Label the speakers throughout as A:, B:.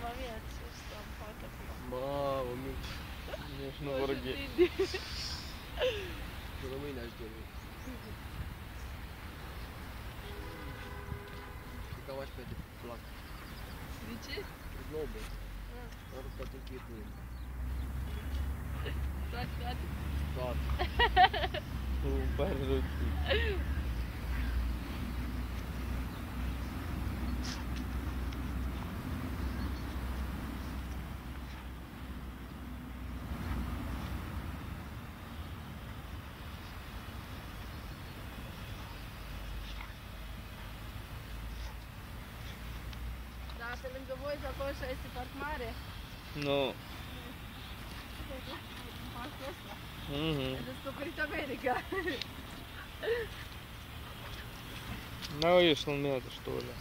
A: Mamma mia, ce stampata qua.
B: Mamă, mici.
C: Nici nu vorbi.
B: Până mâine aș dormi. Și cam așa de plac.
A: De ce?
B: Globe. Am rupt toate cheturile.
A: Toate?
B: Toate.
C: Îmi pare rău.
A: Da, pe lângă voi, de acolo și este parc mare.
C: Nu.
A: Parcul ăsta.
C: Mhm.
A: Ai descoperit America.
C: Наваешь, надо, что ли?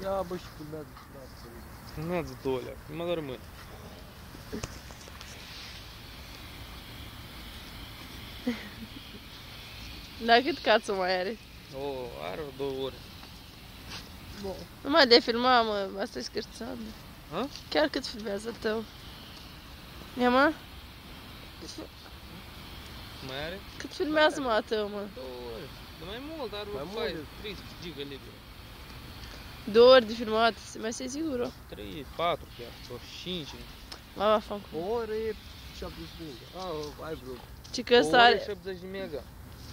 B: Ia bă și filmează și da, absolut.
C: Надо, Доля. Не мадармы.
A: Da, cât cațul mai are?
C: О, are 2 ore.
B: Bun.
A: Numai de filma, mă, asta e scârțat.
C: A?
A: Chiar cât filmează tău? Ia, mă?
C: Mai are?
A: Cât filmează, mă, a tău, mă?
C: 2 ore. Dar mai mult, are
B: Mai
C: vreo
B: mult
C: 30 giga liber.
A: 2 ori de filmat, mai sei sigură?
C: 3, 4 chiar, sau 5.
A: Mama, fac.
B: O oră e 70 de mega. Ai vreo
A: Și că ăsta are...
C: 70 de mega.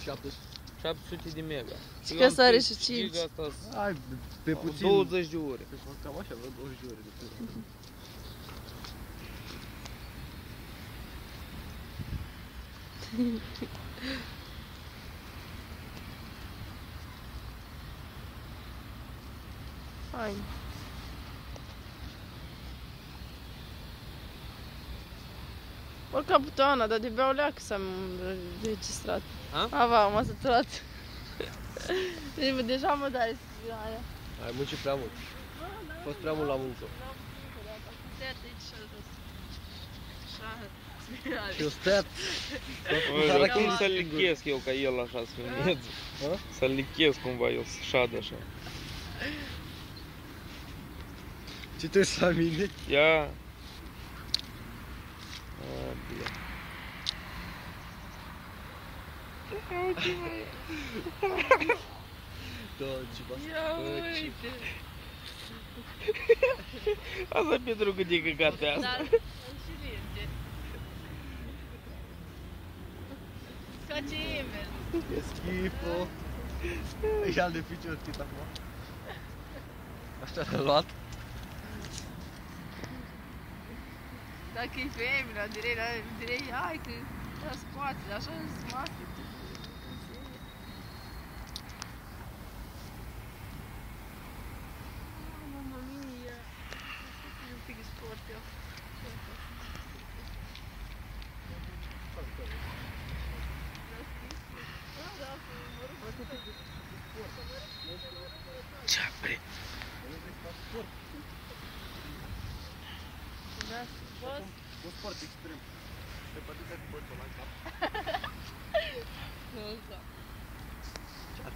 B: 700.
C: 700 de mega.
A: Și că ăsta are și 5.
C: Giga asta
B: Ai pe puțin.
C: 20 de ore.
B: Cam așa, vreo 20 de ore de pe.
A: Fain. Oricum butoana, dar de bea o leacă s-am registrat.
C: A?
A: Ava, m-a săturat. Deci, deja mă dai aia.
B: Ai muncit prea mult. A fost prea mult la muncă. Și eu stat.
C: Ой, cum să lichesc eu ca el așa să filmeze.
B: A?
C: Să lichesc cumva el să șadă așa.
B: Ce te uiți la mine?
C: Ia. A, bine.
B: Da, ceva.
A: Ia uite!
C: Asta pentru cât e căcate asta.
A: Dar, și linge. Face Emel.
B: E schifo. E al de picior, cât acum? Așa l-a luat.
A: Dacă e pe Emel, direi, hai că la spate, așa în spate. Mamma mia. Un pic de sport eu.
C: Ce bre.
A: Da, boss.
B: Un sport extrem. Te poate să cu bățul la cap.
A: Nu, da.
B: Ce-ar?